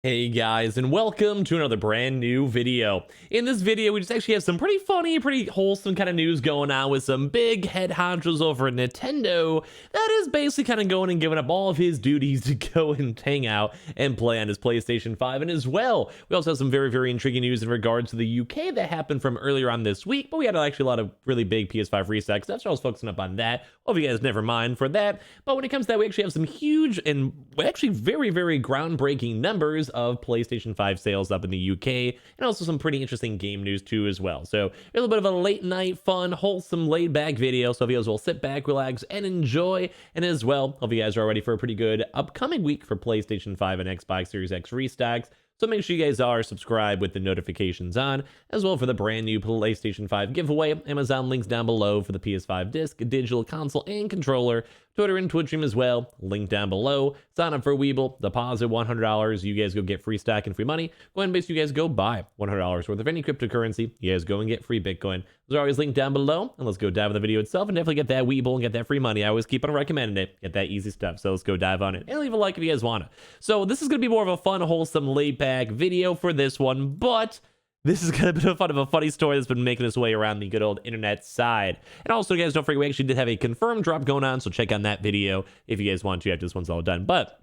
Hey guys, and welcome to another brand new video. In this video, we just actually have some pretty funny, pretty wholesome kind of news going on with some big head honchos over at Nintendo that is basically kind of going and giving up all of his duties to go and hang out and play on his PlayStation 5. And as well, we also have some very intriguing news in regards to the UK that happened from earlier on this week, but we had actually a lot of really big PS5 restocks stuff, so I was focusing up on that. Well, if you guys never mind for that, but when it comes to that, we actually have some huge and actually very groundbreaking numbers of PlayStation 5 sales up in the UK, and also some pretty interesting game news too as well. So a little bit of a late night, fun, wholesome, laid back video. So if you guys will sit back, relax, and enjoy. And as well, hope you guys are ready for a pretty good upcoming week for PlayStation 5 and Xbox Series X restocks. So make sure you guys are subscribed with the notifications on, as well for the brand new PlayStation 5 giveaway. Amazon links down below for the PS5 disc, digital console, and controller. Twitter and Twitch stream as well, link down below. Sign up for Weeble, deposit $100, you guys go get free stock and free money. Go ahead and basically you guys go buy $100 worth of any cryptocurrency. You guys go and get free Bitcoin. Those are always linked down below. And let's go dive in the video itself and definitely get that Weeble and get that free money. I always keep on recommending it. Get that easy stuff. So let's go dive on it. And leave a like if you guys want to. So this is going to be more of a fun, wholesome, laid back video for this one, but this is going to be a funny story that's been making its way around the good old internet side. And also, guys, don't forget, we actually did have a confirmed drop going on, so check on that video if you guys want to after this one's all done. But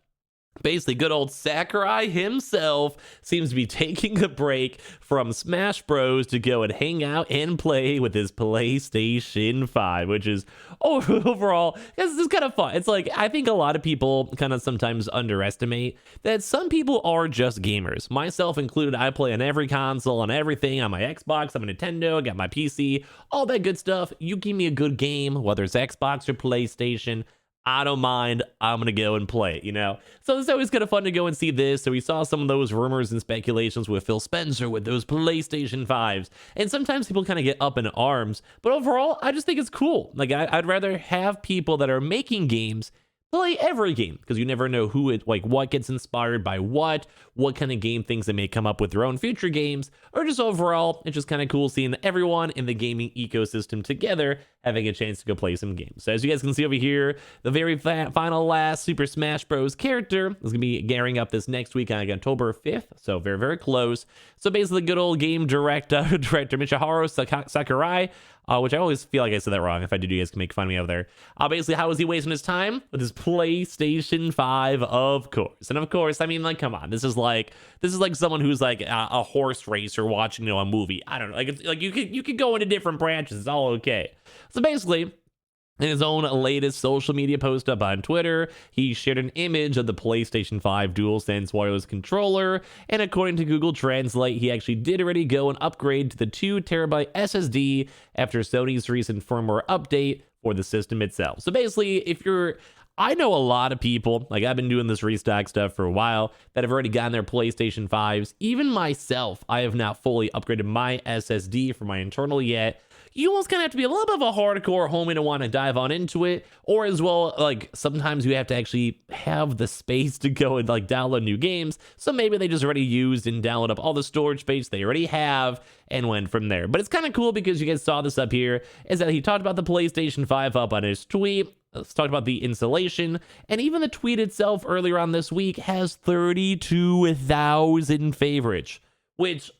basically, good old Sakurai himself seems to be taking a break from Smash Bros. To go and hang out and play with his PlayStation 5, which is overall, this is kind of fun. It's like, I think a lot of people kind of sometimes underestimate that some people are just gamers, myself included. I play on every console, on everything, on my Xbox, I'm a Nintendo, I got my PC, all that good stuff. You give me a good game, whether it's Xbox or PlayStation, I don't mind. I'm going to go and play it, you know? So it's always kind of fun to go and see this. So we saw some of those rumors and speculations with Phil Spencer with those PlayStation 5s. And sometimes people kind of get up in arms. But overall, I just think it's cool. Like, I'd rather have people that are making games play every game, because you never know what gets inspired by what kind of game things they may come up with their own future games, or just overall, it's just kind of cool seeing everyone in the gaming ecosystem together having a chance to go play some games. So as you guys can see over here, the very final last Super Smash Bros. Character is going to be gearing up this next week on October 5th, so very close. So basically, good old game director Michiharu Sakurai, which I always feel like I said that wrong. If I did, you guys can make fun of me over there. Basically, how is he wasting his time? With his PlayStation 5, of course. And of course, I mean, like, come on. This is like someone who's like a horse racer watching, a movie. I don't know. Like you could go into different branches. It's all okay. So basically, in his own latest social media post up on Twitter, he shared an image of the PlayStation 5 DualSense wireless controller, and according to Google Translate, he actually did already go and upgrade to the 2TB SSD after Sony's recent firmware update for the system itself. So basically, I know a lot of people, like I've been doing this restock stuff for a while, that have already gotten their PlayStation 5s. Even myself, I have not fully upgraded my SSD for my internal yet. You almost kind of have to be a little bit of a hardcore homie to want to dive on into it, or as well, like sometimes you have to actually have the space to go and like download new games. So maybe they just already used and download up all the storage space they already have and went from there. But it's kind of cool because you guys saw this up here, is that he talked about the PlayStation 5 up on his tweet. Let's talk about the installation, and even the tweet itself earlier on this week has 32,000 favorites, which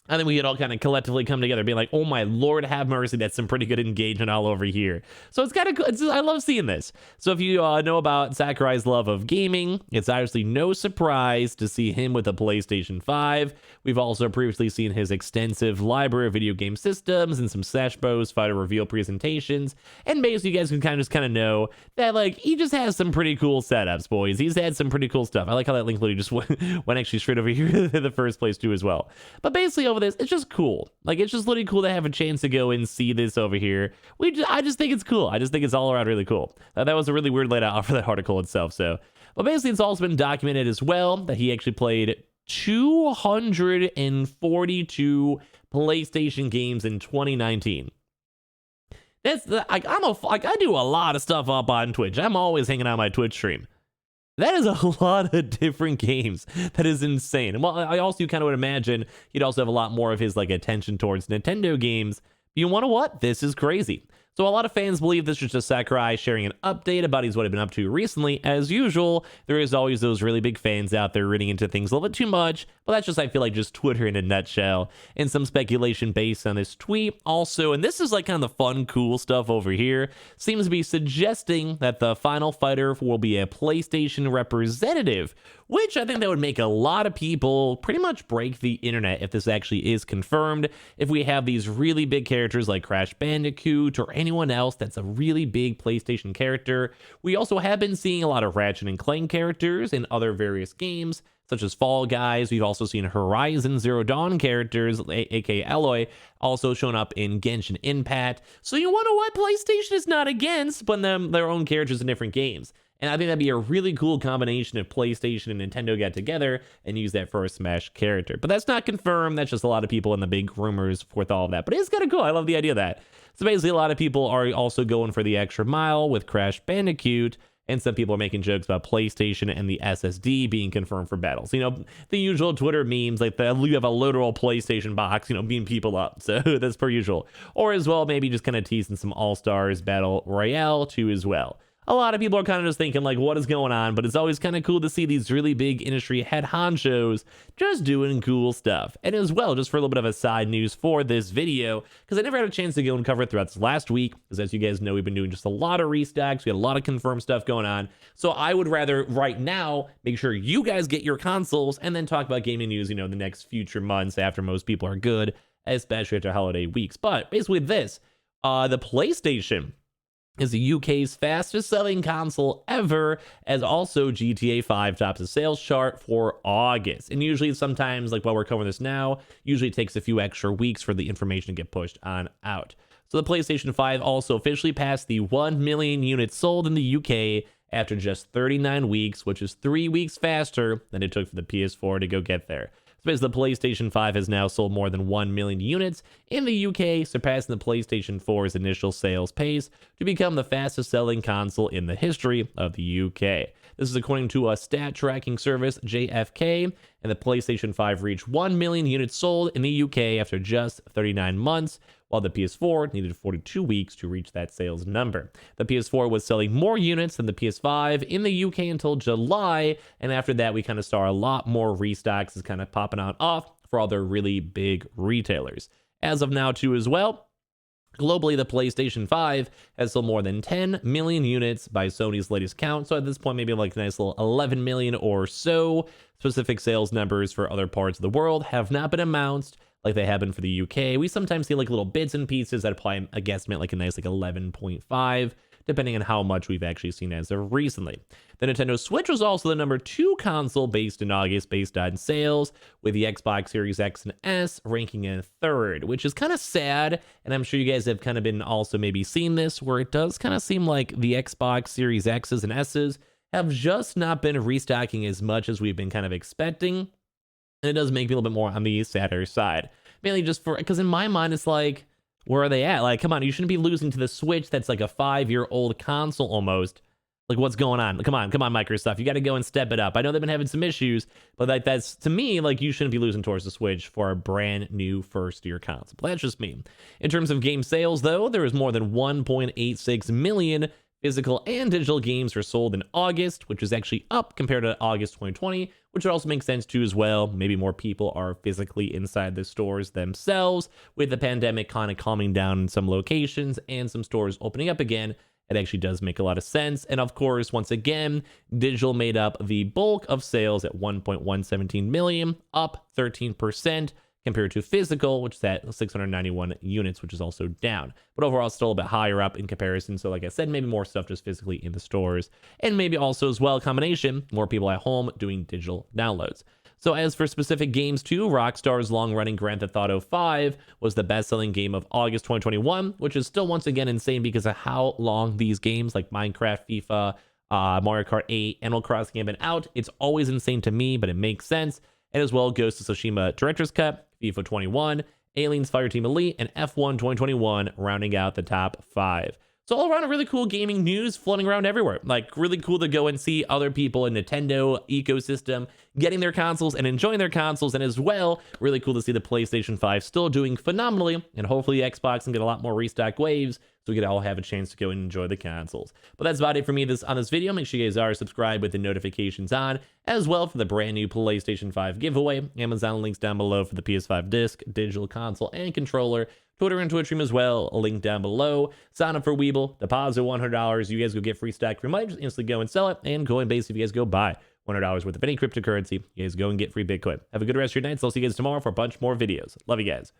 I think we could all kind of collectively come together being like, oh my Lord, have mercy, that's some pretty good engagement all over here. So it's kind of cool. I love seeing this. So if you know about Sakurai's love of gaming, it's obviously no surprise to see him with a PlayStation 5. We've also previously seen his extensive library of video game systems and some Smash Bros. Fighter reveal presentations. And basically you guys can kind of know that like he just has some pretty cool setups, boys. He's had some pretty cool stuff. I like how that link literally just went actually straight over here in the first place too as well. But basically over this, it's just cool. Like, it's just literally cool to have a chance to go and see this over here. I just think it's cool. I just think it's all around really cool. That was a really weird layout for that article itself. So, but basically it's also been documented as well that he actually played 242 PlayStation games in 2019. That's like I do a lot of stuff up on Twitch. I'm always hanging out on my Twitch stream. That is a lot of different games. That is insane. And well, I also kind of would imagine he'd also have a lot more of his like attention towards Nintendo games. You want to what? This is crazy. So a lot of fans believe this is just Sakurai sharing an update about what he's been up to recently. As usual, there is always those really big fans out there reading into things a little bit too much, but that's just, I feel like, just Twitter in a nutshell. And some speculation based on this tweet also, and this is like kind of the fun, cool stuff over here, seems to be suggesting that the final fighter will be a PlayStation representative, which I think that would make a lot of people pretty much break the internet if this actually is confirmed. If we have these really big characters like Crash Bandicoot or anyone else that's a really big PlayStation character. We also have been seeing a lot of Ratchet and Clank characters in other various games, such as Fall Guys. We've also seen Horizon Zero Dawn characters, aka Alloy, also shown up in Genshin Impact. So you wonder what PlayStation is not against, but their own characters in different games. And I think that'd be a really cool combination if PlayStation and Nintendo got together and used that for a Smash character. But that's not confirmed. That's just a lot of people in the big rumors with all of that. But it's kind of cool. I love the idea of that. So basically, a lot of people are also going for the extra mile with Crash Bandicoot. And some people are making jokes about PlayStation and the SSD being confirmed for battles. You know, the usual Twitter memes, like you have a literal PlayStation box, you know, beating people up. So that's per usual. Or as well, maybe just kind of teasing some All-Stars Battle Royale too as well. A lot of people are kind of just thinking like, what is going on? But it's always kind of cool to see these really big industry head honchos just doing cool stuff. And as well, just for a little bit of a side news for this video, because I never had a chance to go and cover it throughout this last week, because as you guys know, we've been doing just a lot of restocks. We had a lot of confirmed stuff going on. So I would rather right now make sure you guys get your consoles and then talk about gaming news, you know, the next future months after most people are good, especially after holiday weeks. But basically this, the PlayStation is the UK's fastest selling console ever, as also GTA 5 tops the sales chart for August. And usually sometimes, like while we're covering this now, usually it takes a few extra weeks for the information to get pushed on out. So the PlayStation 5 also officially passed the 1 million units sold in the UK after just 39 weeks, which is 3 weeks faster than it took for the PS4 to go get there. So the PlayStation 5 has now sold more than 1 million units in the UK, surpassing the PlayStation 4's initial sales pace to become the fastest selling console in the history of the UK. This is according to a stat tracking service, JFK, and the PlayStation 5 reached 1 million units sold in the UK after just 39 months, while the PS4 needed 42 weeks to reach that sales number. The PS4 was selling more units than the PS5 in the UK until July, and after that we kind of saw a lot more restocks is kind of popping on off for other really big retailers. As of now too as well, globally, the PlayStation 5 has sold more than 10 million units by Sony's latest count. So at this point, maybe like a nice little 11 million or so. Specific sales numbers for other parts of the world have not been announced like they have been for the UK. We sometimes see like little bits and pieces that apply a guesstimate like a nice like 11.5, depending on how much we've actually seen as of recently. The Nintendo Switch was also the number 2 console based in August based on sales, with the Xbox Series X and S ranking in 3rd, which is kind of sad. And I'm sure you guys have kind of been also maybe seen this, where it does kind of seem like the Xbox Series X's and S's have just not been restocking as much as we've been kind of expecting. And it does make me a little bit more on the sadder side. Mainly just because in my mind, it's like, where are they at? Like, come on, you shouldn't be losing to the Switch that's like a 5-year-old console almost. Like, what's going on? Come on, Microsoft. You got to go and step it up. I know they've been having some issues, but like that's, to me, like you shouldn't be losing towards the Switch for a brand new first-year console. But that's just me. In terms of game sales, though, there was more than 1.86 million physical and digital games were sold in August, which is actually up compared to August 2020, which would also make sense too as well. Maybe more people are physically inside the stores themselves, with the pandemic kind of calming down in some locations and some stores opening up again. It actually does make a lot of sense. And of course, once again, digital made up the bulk of sales at 1.117 million, up 13%. Compared to physical, which is at 691 units, which is also down. But overall, still a bit higher up in comparison. So like I said, maybe more stuff just physically in the stores. And maybe also as well, a combination, more people at home doing digital downloads. So as for specific games too, Rockstar's long-running Grand Theft Auto 5 was the best-selling game of August 2021, which is still once again insane because of how long these games like Minecraft, FIFA, Mario Kart 8, Animal Crossing have been out. It's always insane to me, but it makes sense. And as well, Ghost of Tsushima Director's Cut, FIFA 21, Aliens Fireteam Elite, and F1 2021 rounding out the top 5. So all around, a really cool gaming news floating around everywhere. Like, really cool to go and see other people in Nintendo ecosystem getting their consoles and enjoying their consoles. And as well, really cool to see the PlayStation 5 still doing phenomenally. And hopefully Xbox can get a lot more restock waves so we could all have a chance to go and enjoy the consoles. But that's about it for me on this video. Make sure you guys are subscribed with the notifications on, as well for the brand new PlayStation 5 giveaway. Amazon links down below for the PS5 disc, digital console, and controller. Twitter and Twitch stream as well, a link down below. Sign up for Weeble, deposit $100. You guys go get free stack. You might just instantly go and sell it, and Coinbase if you guys go buy $100 worth of any cryptocurrency. You guys go and get free Bitcoin. Have a good rest of your night. So I'll see you guys tomorrow for a bunch more videos. Love you guys.